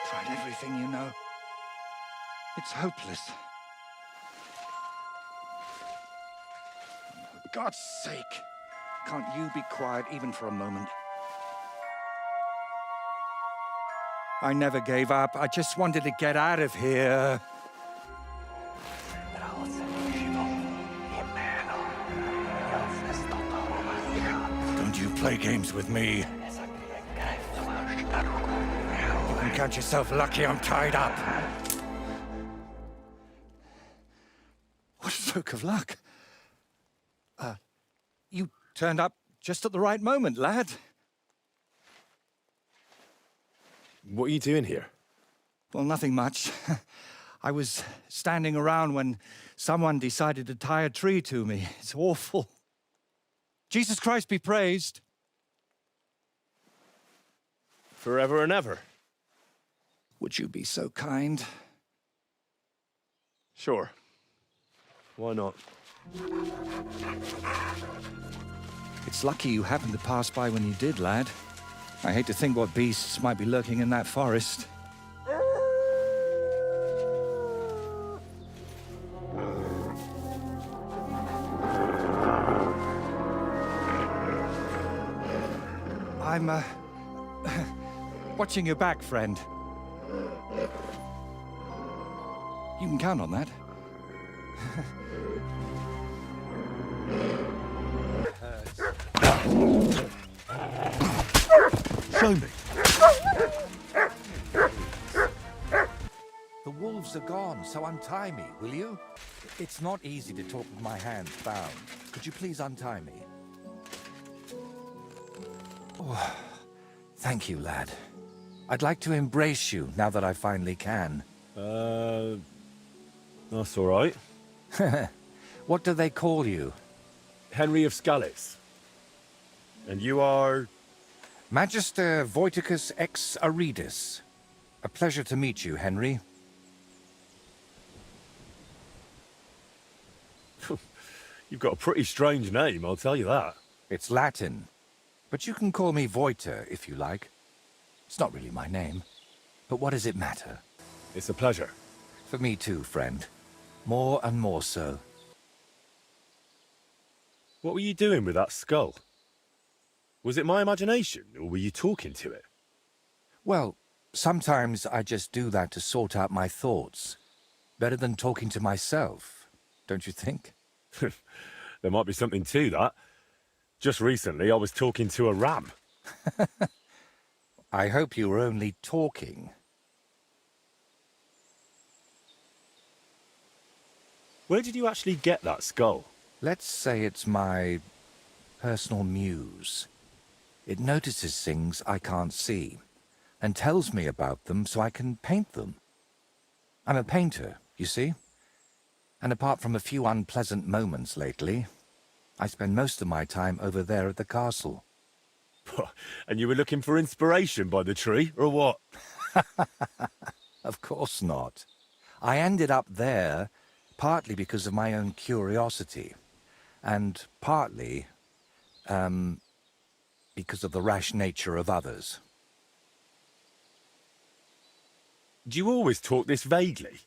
Tried everything, you know. It's hopeless. For God's sake, can't you be quiet even for a moment? I never gave up. I just wanted to get out of here. Don't you play games with me. You can count yourself lucky I'm tied up. What a stroke of luck. You turned up just at the right moment, lad. What are you doing here? Well, nothing much. I was standing around when someone decided to tie a tree to me. It's awful. Jesus Christ be praised. Forever and ever. Would you be so kind? Sure. Why not? It's lucky you happened to pass by when you did, lad. I hate to think what beasts might be lurking in that forest. I'm, watching your back, friend. You can count on that. Show me. The wolves are gone, so untie me, will you? It's not easy to talk with my hands bound. Could you please untie me? Oh, thank you, lad. I'd like to embrace you now that I finally can. That's all right. What do they call you? Henry of Scales. And you are... Magister Voyticus ex Aridus. A pleasure to meet you, Henry. You've got a pretty strange name, I'll tell you that. It's Latin, but you can call me Voyta if you like. It's not really my name, but what does it matter? It's a pleasure. For me too, friend. More and more so. What were you doing with that skull? Was it my imagination, or were you talking to it? Well, sometimes I just do that to sort out my thoughts. Better than talking to myself, don't you think? There might be something to that. Just recently, I was talking to a ram. I hope you were only talking. Where did you actually get that skull? Let's say it's my personal muse. It notices things I can't see, and tells me about them so I can paint them. I'm a painter, you see? And apart from a few unpleasant moments lately, I spend most of my time over there at the castle. And you were looking for inspiration by the tree, or what? Of course not. I ended up there partly because of my own curiosity, and partly, because of the rash nature of others. Do you always talk this vaguely?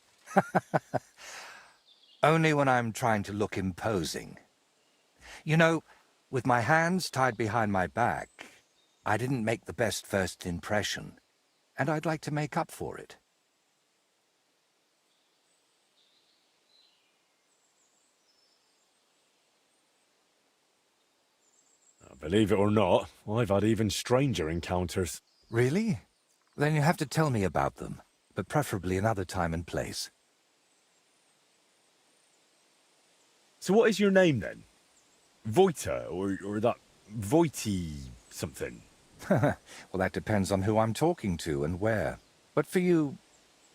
Only when I'm trying to look imposing. You know, with my hands tied behind my back, I didn't make the best first impression, and I'd like to make up for it. Believe it or not, I've had even stranger encounters. Really? Then you have to tell me about them, but preferably another time and place. So what is your name then? Voyta, or that Voity something? Well, that depends on who I'm talking to and where. But for you,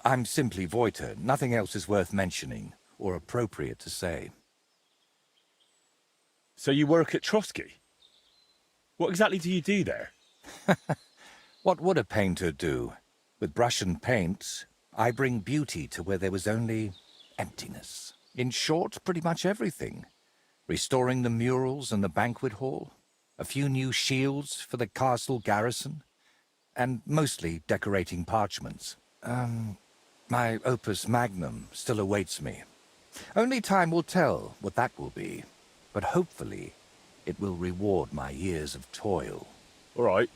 I'm simply Voyta. Nothing else is worth mentioning, or appropriate to say. So you work at Trotsky? What exactly do you do there? What would a painter do? With brush and paint, I bring beauty to where there was only emptiness. In short, pretty much everything. Restoring the murals and the banquet hall, a few new shields for the castle garrison, and mostly decorating parchments. My Opus Magnum still awaits me. Only time will tell what that will be, but hopefully it will reward my years of toil. All right.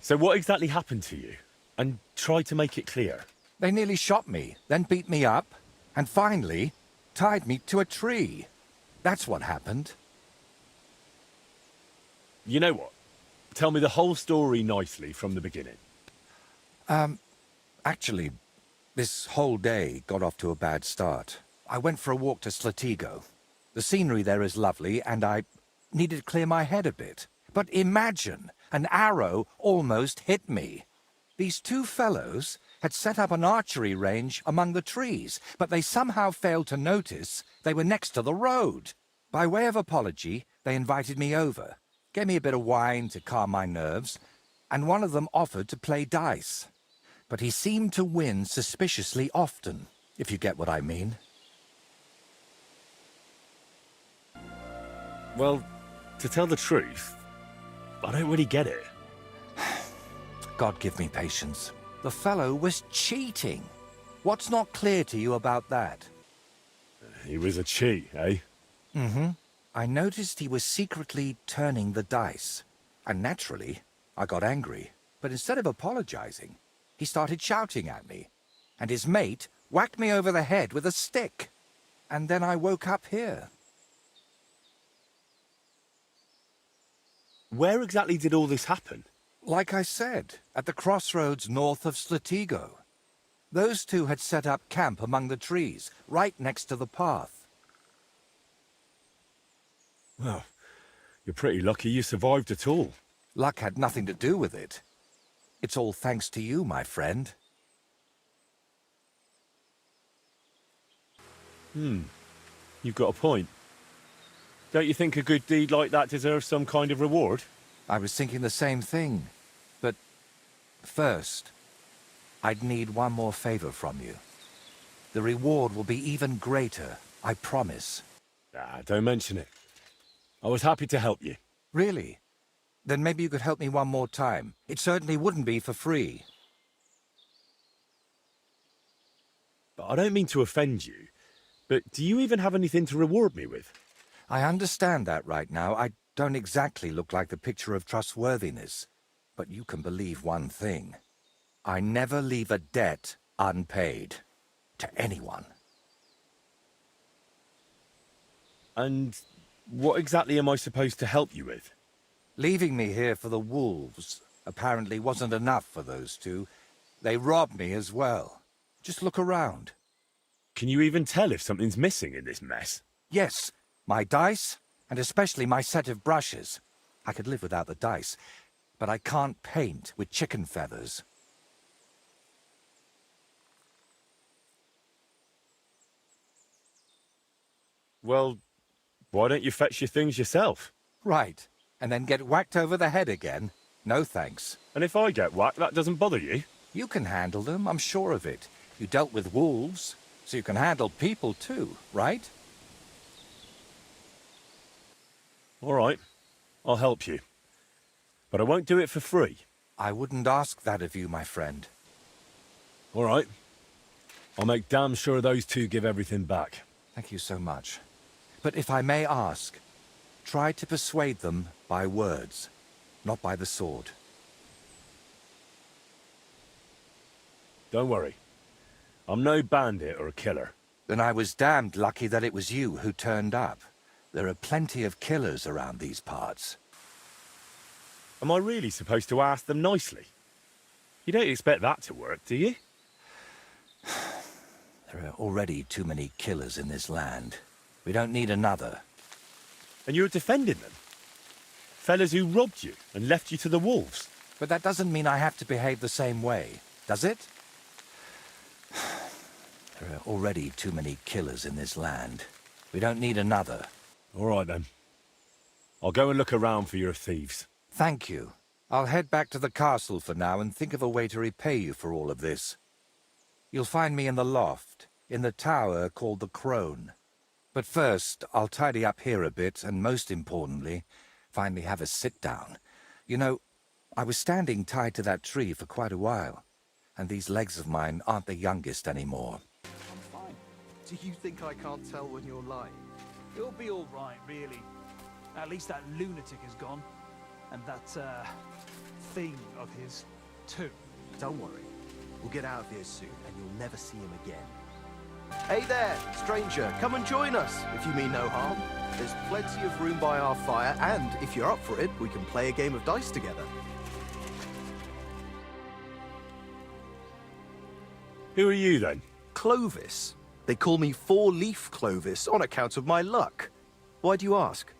So what exactly happened to you? And try to make it clear. They nearly shot me, then beat me up, and finally tied me to a tree. That's what happened. You know what? Tell me the whole story nicely from the beginning. Actually, this whole day got off to a bad start. I went for a walk to Slatigo. The scenery there is lovely, and I needed to clear my head a bit. But imagine, an arrow almost hit me. These two fellows had set up an archery range among the trees, but they somehow failed to notice they were next to the road. By way of apology, they invited me over, gave me a bit of wine to calm my nerves, and one of them offered to play dice. But he seemed to win suspiciously often, if you get what I mean. Well, to tell the truth, I don't really get it. God give me patience. The fellow was cheating. What's not clear to you about that? He was a cheat, eh? Mm-hmm. I noticed he was secretly turning the dice. And naturally, I got angry. But instead of apologizing, he started shouting at me. And his mate whacked me over the head with a stick. And then I woke up here. Where exactly did all this happen? Like I said, at the crossroads north of Slatigo. Those two had set up camp among the trees, right next to the path. Well, you're pretty lucky you survived at all. Luck had nothing to do with it. It's all thanks to you, my friend. You've got a point. Don't you think a good deed like that deserves some kind of reward? I was thinking the same thing. But first, I'd need one more favor from you. The reward will be even greater, I promise. Ah, don't mention it. I was happy to help you. Really? Then maybe you could help me one more time. It certainly wouldn't be for free. But I don't mean to offend you, but do you even have anything to reward me with? I understand that right now. I don't exactly look like the picture of trustworthiness. But you can believe one thing. I never leave a debt unpaid. To anyone. And what exactly am I supposed to help you with? Leaving me here for the wolves apparently wasn't enough for those two. They robbed me as well. Just look around. Can you even tell if something's missing in this mess? Yes, my dice, and especially my set of brushes. I could live without the dice, but I can't paint with chicken feathers. Well, why don't you fetch your things yourself? Right, and then get whacked over the head again? No thanks. And if I get whacked, that doesn't bother you? You can handle them, I'm sure of it. You dealt with wolves, so you can handle people too, right? All right, I'll help you. But I won't do it for free. I wouldn't ask that of you, my friend. All right. I'll make damn sure those two give everything back. Thank you so much. But if I may ask, try to persuade them by words, not by the sword. Don't worry. I'm no bandit or a killer. Then I was damned lucky that it was you who turned up. There are plenty of killers around these parts. Am I really supposed to ask them nicely? You don't expect that to work, do you? There are already too many killers in this land. We don't need another. And you're defending them? Fellas who robbed you and left you to the wolves? But that doesn't mean I have to behave the same way, does it? There are already too many killers in this land. We don't need another. All right, then. I'll go and look around for your thieves. Thank you. I'll head back to the castle for now and think of a way to repay you for all of this. You'll find me in the loft, in the tower called the Crone. But first, I'll tidy up here a bit, and most importantly, finally have a sit-down. You know, I was standing tied to that tree for quite a while. And these legs of mine aren't the youngest anymore. I'm fine. Do you think I can't tell when you're lying? It'll be all right, really. At least that lunatic is gone. And that, thing of his, too. Don't worry. We'll get out of here soon, and you'll never see him again. Hey there, stranger. Come and join us, if you mean no harm. There's plenty of room by our fire, and if you're up for it, we can play a game of dice together. Who are you, then? Clovis. They call me Four-Leaf Clovis on account of my luck. Why do you ask?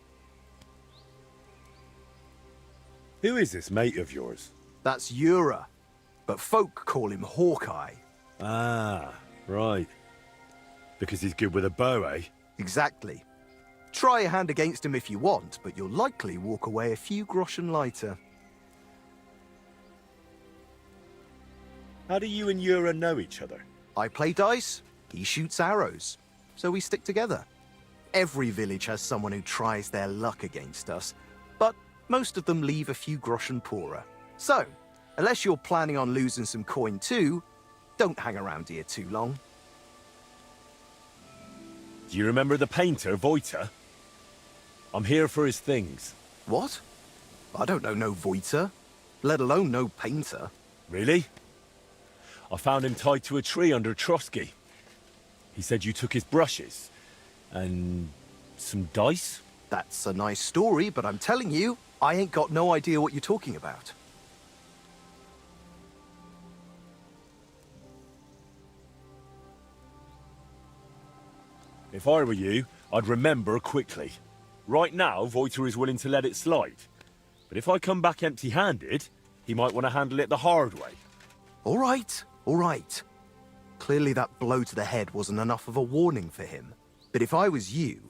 Who is this mate of yours? That's Yura, but folk call him Hawkeye. Ah, right. Because he's good with a bow, eh? Exactly. Try a hand against him if you want, but you'll likely walk away a few groschen lighter. How do you and Yura know each other? I play dice, he shoots arrows, so we stick together. Every village has someone who tries their luck against us, but most of them leave a few groschen poorer. So, unless you're planning on losing some coin too, don't hang around here too long. Do you remember the painter, Voyta? I'm here for his things. What? I don't know no Voyta, let alone no painter. Really? I found him tied to a tree under Trotsky. He said you took his brushes. And some dice? That's a nice story, but I'm telling you, I ain't got no idea what you're talking about. If I were you, I'd remember quickly. Right now, Voyta is willing to let it slide. But if I come back empty-handed, he might want to handle it the hard way. All right, all right. Clearly that blow to the head wasn't enough of a warning for him. But if I was you,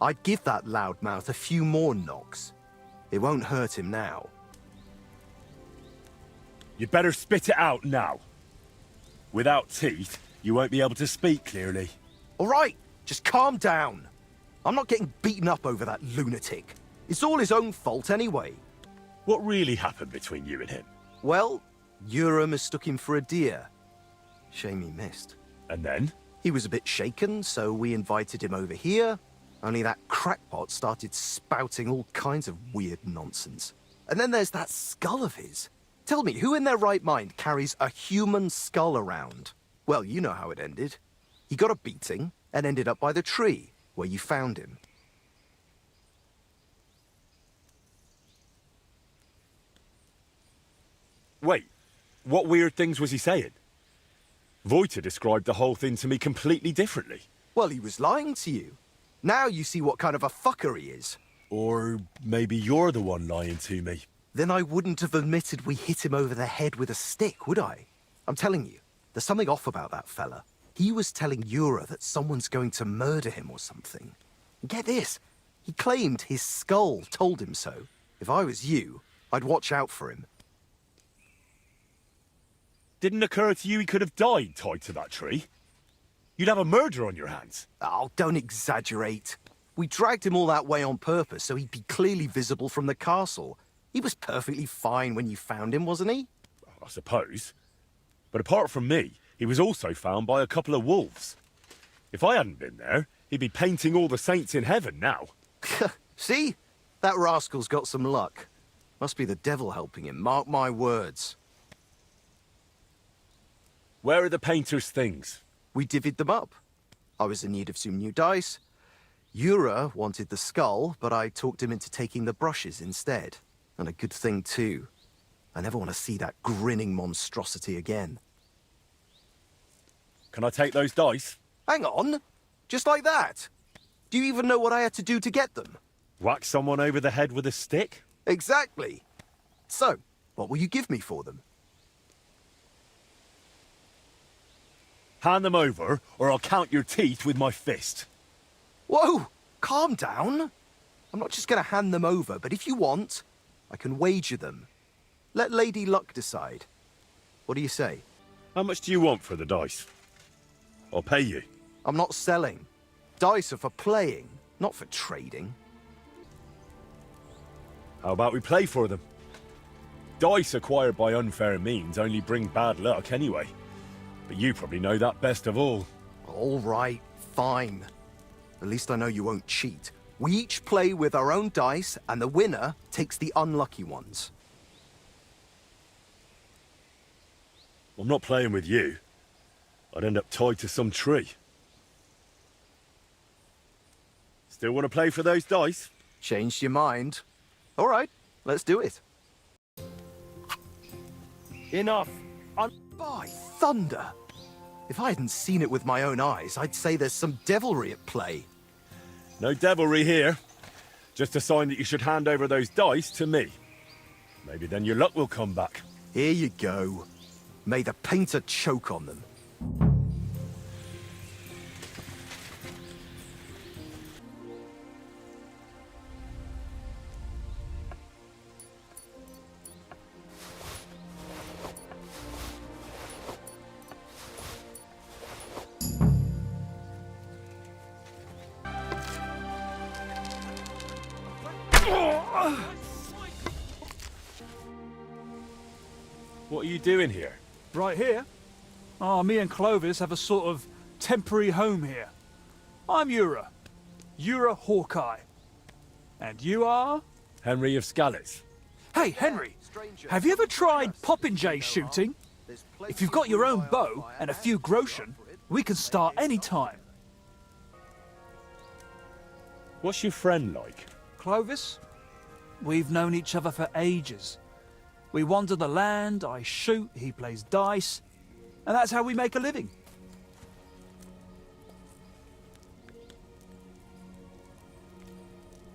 I'd give that loudmouth a few more knocks. It won't hurt him now. You'd better spit it out now. Without teeth, you won't be able to speak clearly. All right, just calm down. I'm not getting beaten up over that lunatic. It's all his own fault anyway. What really happened between you and him? Well, Yura mistook him for a deer. Shame he missed. And then? He was a bit shaken, so we invited him over here. Only that crackpot started spouting all kinds of weird nonsense. And then there's that skull of his. Tell me, who in their right mind carries a human skull around? Well, you know how it ended. He got a beating and ended up by the tree, where you found him. Wait, what weird things was he saying? Voyta described the whole thing to me completely differently. Well, he was lying to you. Now you see what kind of a fucker he is. Or maybe you're the one lying to me. Then I wouldn't have admitted we hit him over the head with a stick, would I? I'm telling you, there's something off about that fella. He was telling Yura that someone's going to murder him or something. Get this, he claimed his skull told him so. If I was you, I'd watch out for him. Didn't occur to you he could have died tied to that tree? You'd have a murder on your hands. Oh, don't exaggerate. We dragged him all that way on purpose so he'd be clearly visible from the castle. He was perfectly fine when you found him, wasn't he? I suppose. But apart from me, he was also found by a couple of wolves. If I hadn't been there, he'd be painting all the saints in heaven now. See? That rascal's got some luck. Must be the devil helping him, mark my words. Where are the painter's things? We divvied them up. I was in need of some new dice. Yura wanted the skull, but I talked him into taking the brushes instead. And a good thing, too. I never want to see that grinning monstrosity again. Can I take those dice? Hang on! Just like that? Do you even know what I had to do to get them? Whack someone over the head with a stick? Exactly. So, what will you give me for them? Hand them over, or I'll count your teeth with my fist. Whoa! Calm down! I'm not just going to hand them over, but if you want, I can wager them. Let Lady Luck decide. What do you say? How much do you want for the dice? I'll pay you. I'm not selling. Dice are for playing, not for trading. How about we play for them? Dice acquired by unfair means only bring bad luck anyway. But you probably know that best of all. All right, fine. At least I know you won't cheat. We each play with our own dice, and the winner takes the unlucky ones. I'm not playing with you. I'd end up tied to some tree. Still want to play for those dice? Changed your mind? All right, let's do it. Enough. By thunder! If I hadn't seen it with my own eyes, I'd say there's some devilry at play. No devilry here. Just a sign that you should hand over those dice to me. Maybe then your luck will come back. Here you go. May the painter choke on them. What are you doing here? Right here? Oh, me and Clovis have a sort of temporary home here. I'm Yura. Yura Hawkeye. And you are? Henry of Scallis. Hey, Henry, have you ever tried popinjay shooting? If you've got your own bow and a few groschen, we can start any time. What's your friend like? Clovis? We've known each other for ages. We wander the land, I shoot, he plays dice, and that's how we make a living.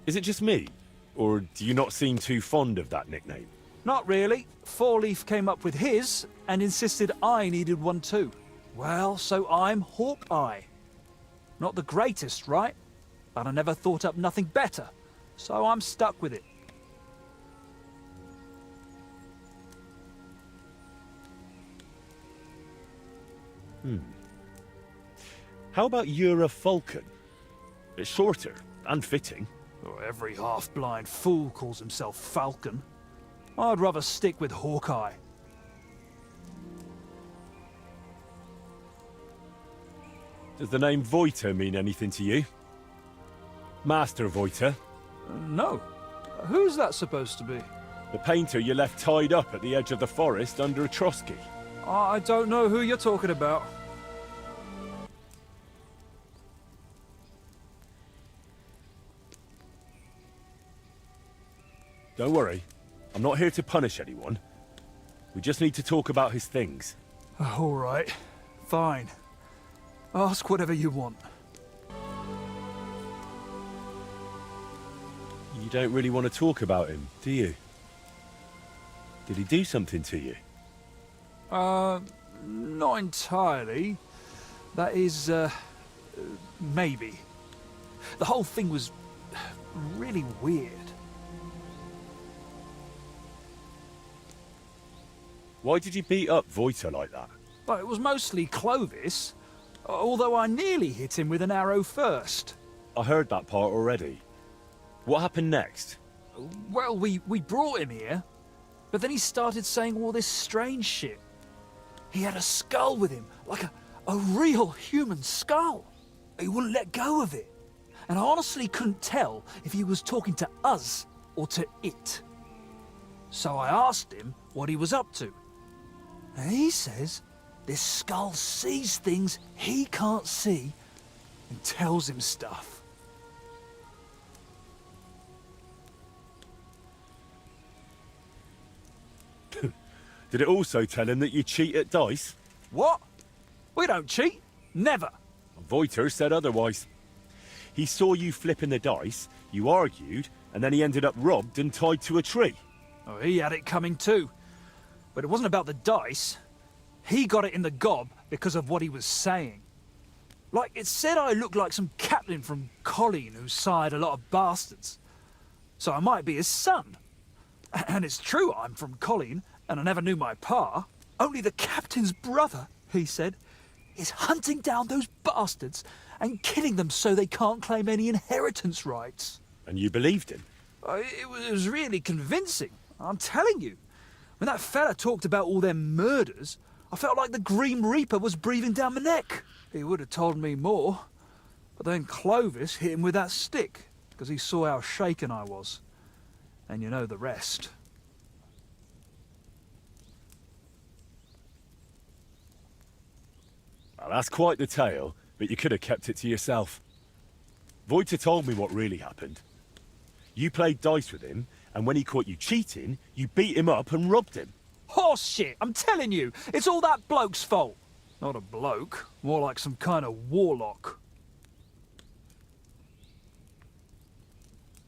Is it just me? Or do you not seem too fond of that nickname? Not really. Four Leaf came up with his and insisted I needed one too. Well, so I'm Hawkeye. Not the greatest, right? But I never thought up nothing better, so I'm stuck with it. How about Yura Falcon? It's shorter and fitting. Oh, every half-blind fool calls himself Falcon. I'd rather stick with Hawkeye. Does the name Voyta mean anything to you? Master Voyta, No. Who's that supposed to be? the painter you left tied up at the edge of the forest under a Trotsky. I don't know who you're talking about. Don't worry, I'm not here to punish anyone. We just need to talk about his things. All right. Fine. Ask whatever you want. You don't really want to talk about him, do you? Did he do something to you? Not entirely. That is, maybe. The whole thing was really weird. Why did you beat up Voyta like that? Well, it was mostly Clovis, although I nearly hit him with an arrow first. I heard that part already. What happened next? Well, we brought him here, but then he started saying all this strange shit. He had a skull with him, like a real human skull. He wouldn't let go of it. And I honestly couldn't tell if he was talking to us or to it. So I asked him what he was up to. And he says this skull sees things he can't see and tells him stuff. Did it also tell him that you cheat at dice? What? We don't cheat. Never. Voyta said otherwise. He saw you flipping the dice, you argued, and then he ended up robbed and tied to a tree. Oh, he had it coming too. But it wasn't about the dice. He got it in the gob because of what he was saying. Like, it said I looked like some captain from Colleen who sired a lot of bastards. So I might be his son. And it's true I'm from Colleen, and I never knew my pa. Only the captain's brother, he said, is hunting down those bastards and killing them so they can't claim any inheritance rights. And you believed him? It was really convincing, I'm telling you. When that fella talked about all them murders, I felt like the Grim Reaper was breathing down my neck. He would have told me more. But then Clovis hit him with that stick, because he saw how shaken I was. And you know the rest. Well, that's quite the tale, but you could have kept it to yourself. Voyta told me what really happened. You played dice with him, and when he caught you cheating, you beat him up and robbed him. Horse shit, I'm telling you, it's all that bloke's fault. Not a bloke, more like some kind of warlock.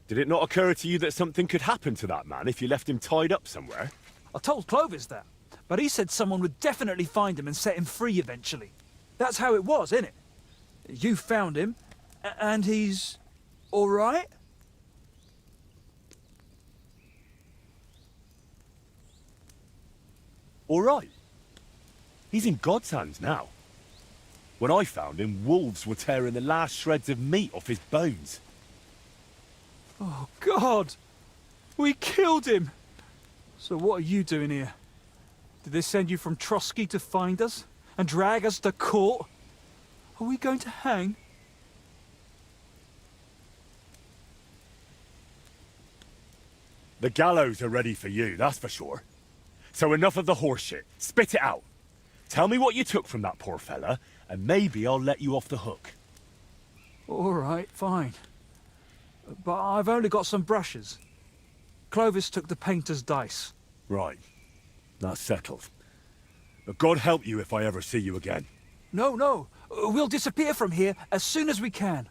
Did it not occur to you that something could happen to that man if you left him tied up somewhere? I told Clovis that, but he said someone would definitely find him and set him free eventually. That's how it was, innit? You found him, and he's all right? All right. He's in God's hands now. When I found him, wolves were tearing the last shreds of meat off his bones. Oh, God! We killed him! So what are you doing here? Did they send you from Trotsky to find us? And drag us to court? Are we going to hang? The gallows are ready for you, that's for sure. So enough of the horse shit. Spit it out. Tell me what you took from that poor fella, and maybe I'll let you off the hook. All right, fine. But I've only got some brushes. Clovis took the painter's dice. Right. That's settled. But God help you if I ever see you again. No. We'll disappear from here as soon as we can.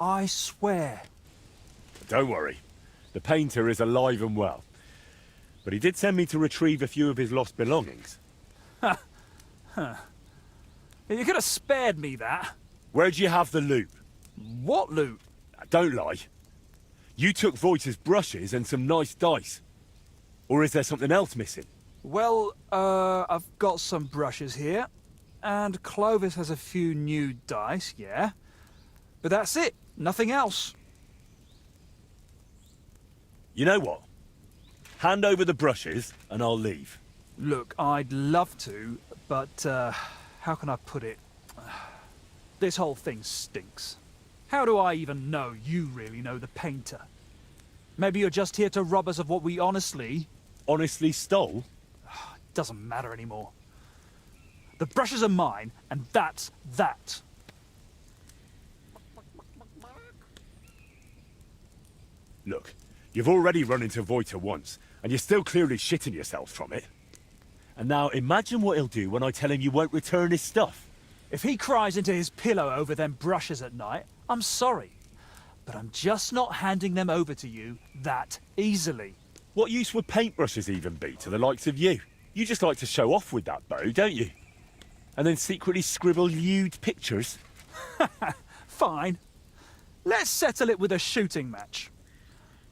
I swear. Don't worry. The painter is alive and well. But he did send me to retrieve a few of his lost belongings. You could have spared me that. Where'd you have the loot? What loot? Don't lie. You took Voyta's brushes and some nice dice. Or is there something else missing? Well, I've got some brushes here. And Clovis has a few new dice, yeah. But that's it. Nothing else. You know what? Hand over the brushes and I'll leave. Look, I'd love to, but, how can I put it? This whole thing stinks. How do I even know you really know the painter? Maybe you're just here to rob us of what we honestly... Honestly stole? Doesn't matter anymore. The brushes are mine, and that's that. Look, you've already run into Voyta once, and you're still clearly shitting yourselves from it. And now imagine what he'll do when I tell him you won't return his stuff. If he cries into his pillow over them brushes at night, I'm sorry. But I'm just not handing them over to you that easily. What use would paintbrushes even be to the likes of you? You just like to show off with that bow, don't you? And then secretly scribble lewd pictures. Fine. Let's settle it with a shooting match.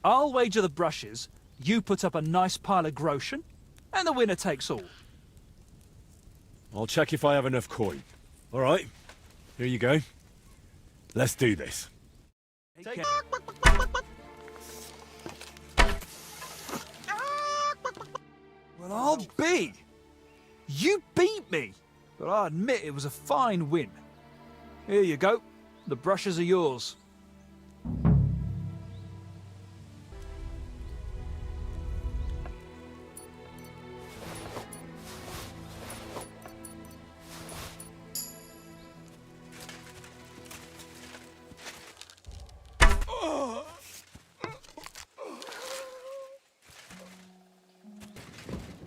I'll wager the brushes, you put up a nice pile of groschen, and the winner takes all. I'll check if I have enough coin. All right, here you go. Let's do this. Take care. Well, I'll be. You beat me. But I admit it was a fine win. Here you go. The brushes are yours.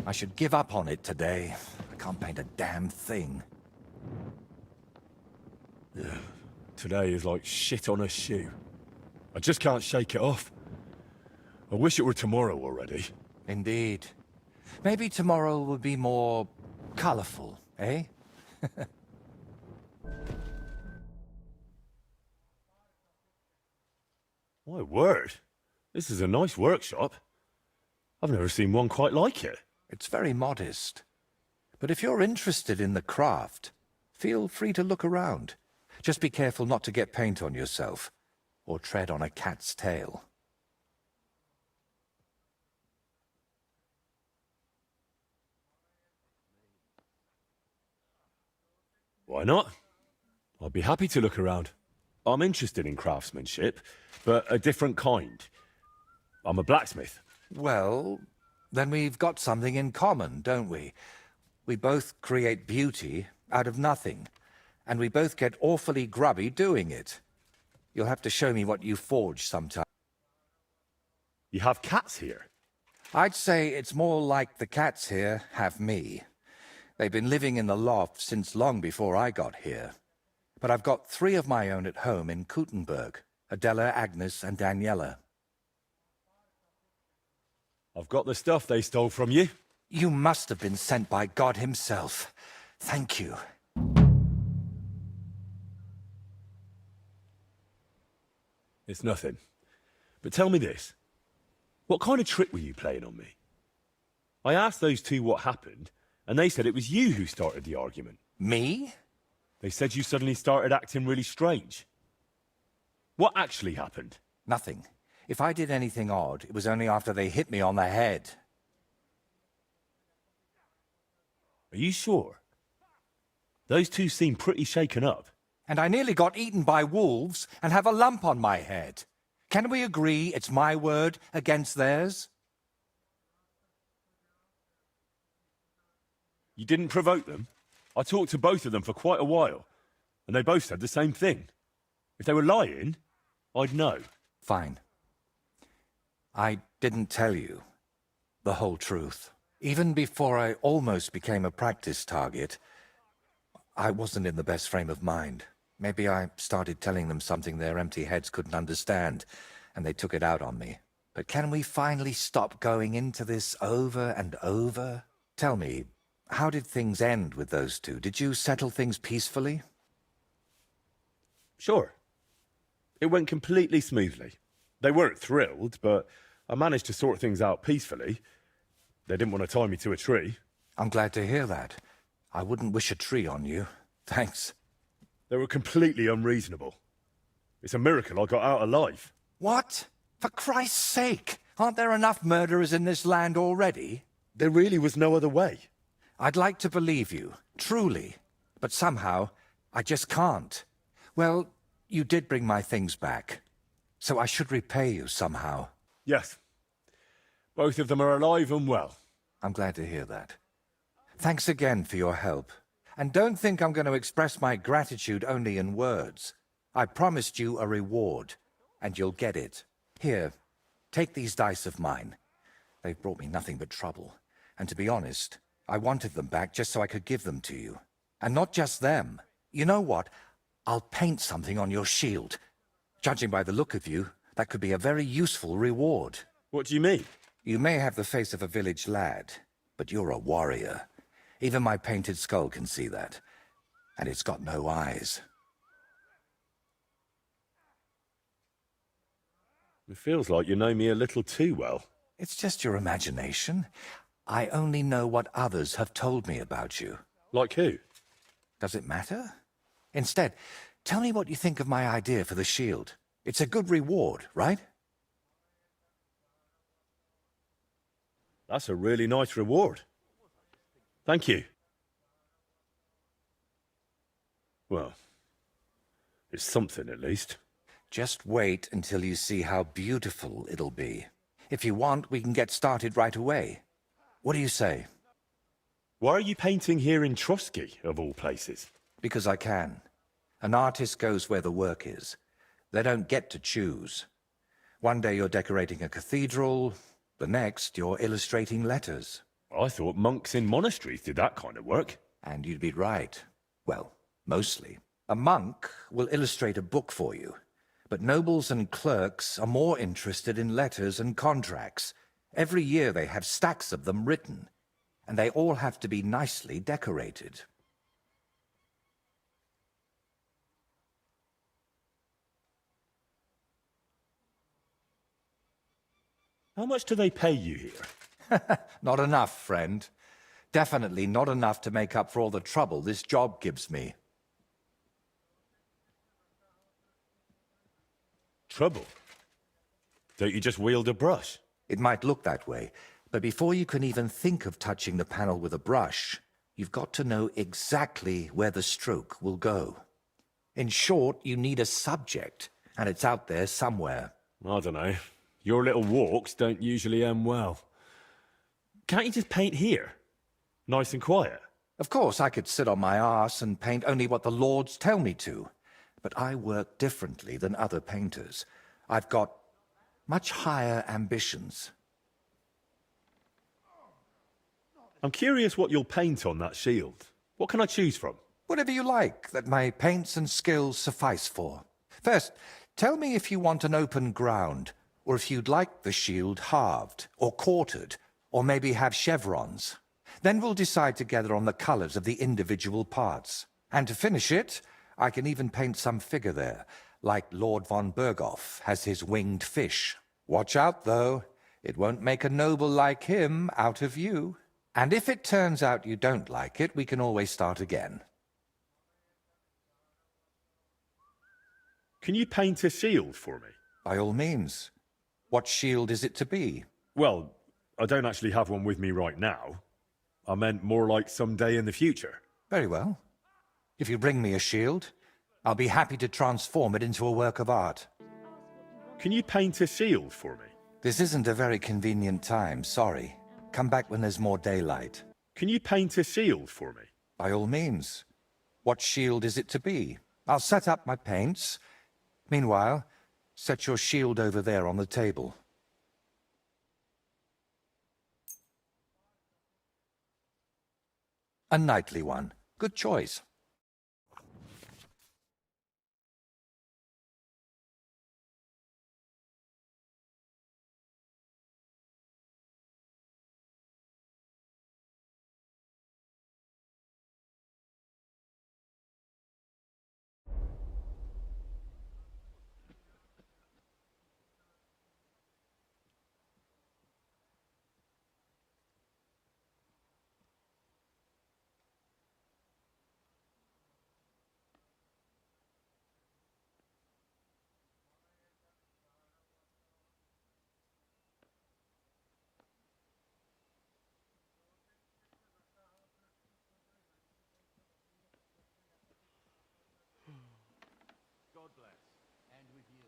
I should give up on it today. I can't paint a damn thing. Yeah, today is like shit on a shoe. I just can't shake it off. I wish it were tomorrow already. Indeed. Maybe tomorrow will be more colorful, eh? My word, this is a nice workshop. I've never seen one quite like it. It's very modest. But if you're interested in the craft, feel free to look around. Just be careful not to get paint on yourself, or tread on a cat's tail. Why not? I'd be happy to look around. I'm interested in craftsmanship, but a different kind. I'm a blacksmith. Well, then we've got something in common, don't we? We both create beauty out of nothing, and we both get awfully grubby doing it. You'll have to show me what you forge sometime. You have cats here? I'd say it's more like the cats here have me. They've been living in the loft since long before I got here. But I've got 3 of my own at home in Kuttenberg, Adela, Agnes, and Daniela. I've got the stuff they stole from you. You must have been sent by God himself. Thank you. It's nothing. But tell me this. What kind of trick were you playing on me? I asked those 2 what happened, and they said it was you who started the argument. Me? They said you suddenly started acting really strange. What actually happened? Nothing. If I did anything odd, it was only after they hit me on the head. Are you sure? Those 2 seem pretty shaken up. And I nearly got eaten by wolves and have a lump on my head. Can we agree it's my word against theirs? You didn't provoke them? I talked to both of them for quite a while, and they both said the same thing. If they were lying, I'd know. Fine. I didn't tell you the whole truth. Even before I almost became a practice target, I wasn't in the best frame of mind. Maybe I started telling them something their empty heads couldn't understand, and they took it out on me. But can we finally stop going into this over and over? Tell me, how did things end with those 2? Did you settle things peacefully? Sure. It went completely smoothly. They weren't thrilled, but I managed to sort things out peacefully. They didn't want to tie me to a tree. I'm glad to hear that. I wouldn't wish a tree on you. Thanks. They were completely unreasonable. It's a miracle I got out alive. What? For Christ's sake! Aren't there enough murderers in this land already? There really was no other way. I'd like to believe you, truly. But somehow, I just can't. Well, you did bring my things back. So I should repay you somehow. Yes. Both of them are alive and well. I'm glad to hear that. Thanks again for your help. And don't think I'm going to express my gratitude only in words. I promised you a reward, and you'll get it. Here, take these dice of mine. They've brought me nothing but trouble. And to be honest, I wanted them back just so I could give them to you. And not just them. You know what? I'll paint something on your shield. Judging by the look of you, that could be a very useful reward. What do you mean? You may have the face of a village lad, but you're a warrior. Even my painted skull can see that. And it's got no eyes. It feels like you know me a little too well. It's just your imagination. I only know what others have told me about you. Like who? Does it matter? Instead, tell me what you think of my idea for the shield. It's a good reward, right? That's a really nice reward. Thank you. Well, it's something at least. Just wait until you see how beautiful it'll be. If you want, we can get started right away. What do you say? Why are you painting here in Trotsky, of all places? Because I can. An artist goes where the work is. They don't get to choose. One day you're decorating a cathedral, the next you're illustrating letters. I thought monks in monasteries did that kind of work. And you'd be right. Well, mostly. A monk will illustrate a book for you, but nobles and clerks are more interested in letters and contracts. Every year they have stacks of them written, and they all have to be nicely decorated. How much do they pay you here? Not enough, friend. Definitely not enough to make up for all the trouble this job gives me. Trouble? Don't you just wield a brush? It might look that way, but before you can even think of touching the panel with a brush, You've got to know exactly where the stroke will go. In short, you need a subject, and it's out there somewhere. I don't know. Your little walks don't usually end well. Can't you just paint here? Nice and quiet. Of course, I could sit on my arse and paint only what the lords tell me to. But I work differently than other painters. I've got much higher ambitions. I'm curious what you'll paint on that shield. What can I choose from? Whatever you like that my paints and skills suffice for. First, tell me if you want an open ground, or if you'd like the shield halved, or quartered, or maybe have chevrons. Then we'll decide together on the colors of the individual parts. And to finish it, I can even paint some figure there, like Lord von Berghoff has his winged fish. Watch out, though. It won't make a noble like him out of you. And if it turns out you don't like it, we can always start again. Can you paint a shield for me? By all means. What shield is it to be? Well, I don't actually have one with me right now. I meant more like someday in the future. Very well. If you bring me a shield, I'll be happy to transform it into a work of art. Can you paint a shield for me? This isn't a very convenient time, sorry. Come back when there's more daylight. Can you paint a shield for me? By all means. What shield is it to be? I'll set up my paints. Meanwhile, set your shield over there on the table. A knightly one. Good choice. God bless. And with you.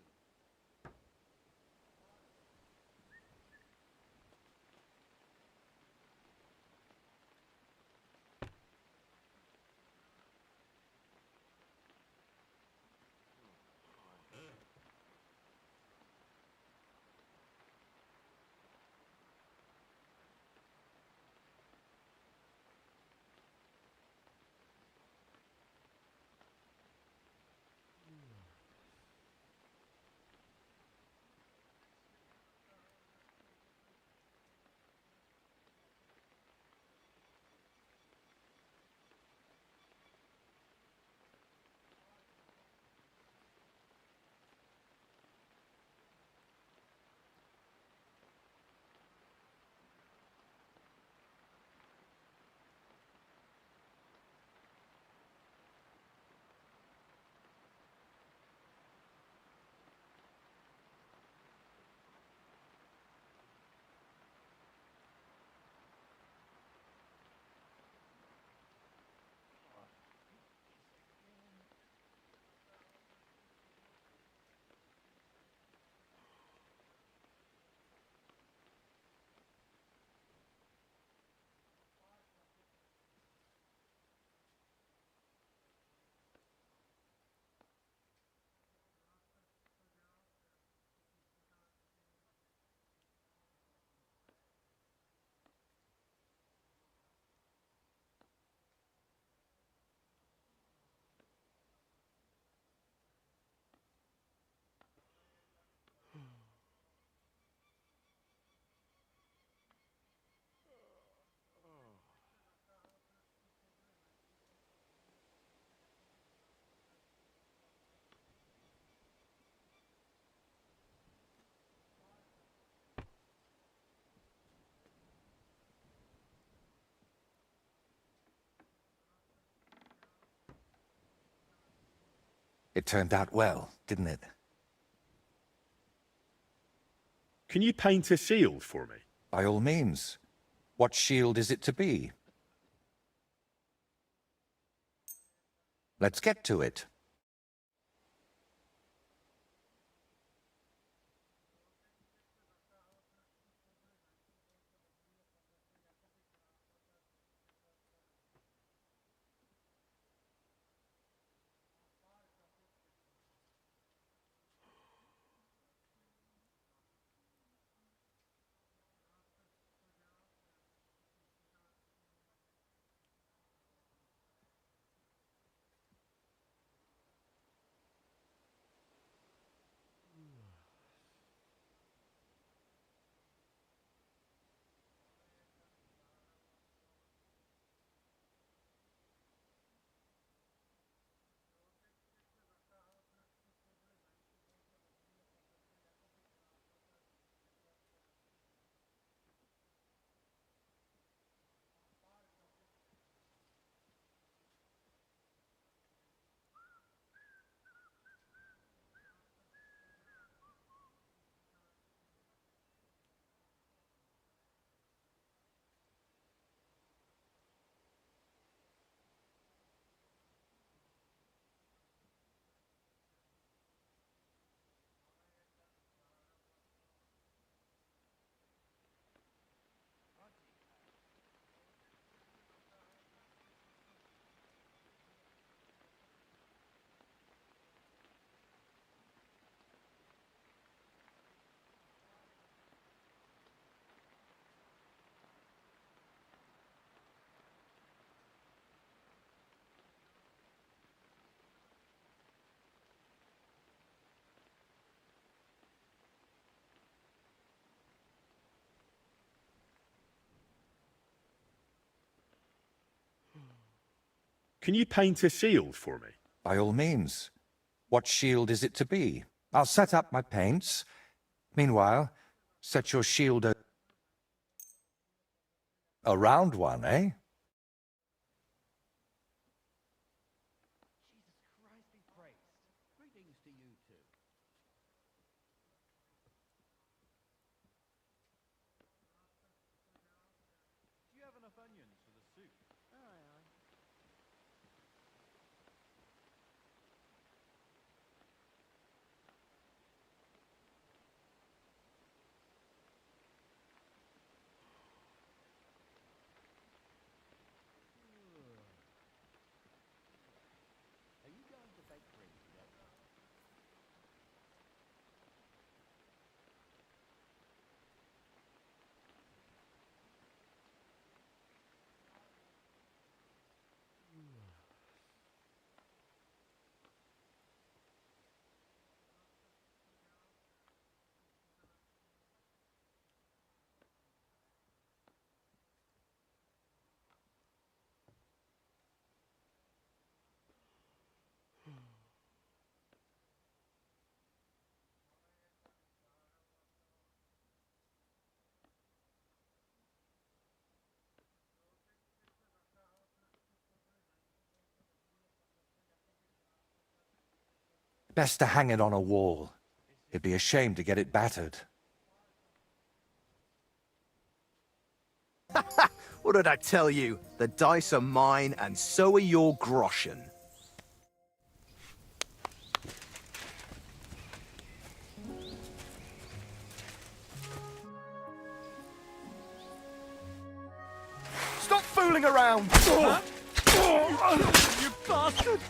It turned out well, didn't it? Can you paint a shield for me? By all means. What shield is it to be? Let's get to it. Can you paint a shield for me? By all means. What shield is it to be? I'll set up my paints. Meanwhile, set your shield a round one, eh? Best to hang it on a wall. It'd be a shame to get it battered. What did I tell you? The dice are mine, and so are your groschen. Stop fooling around! You bastard!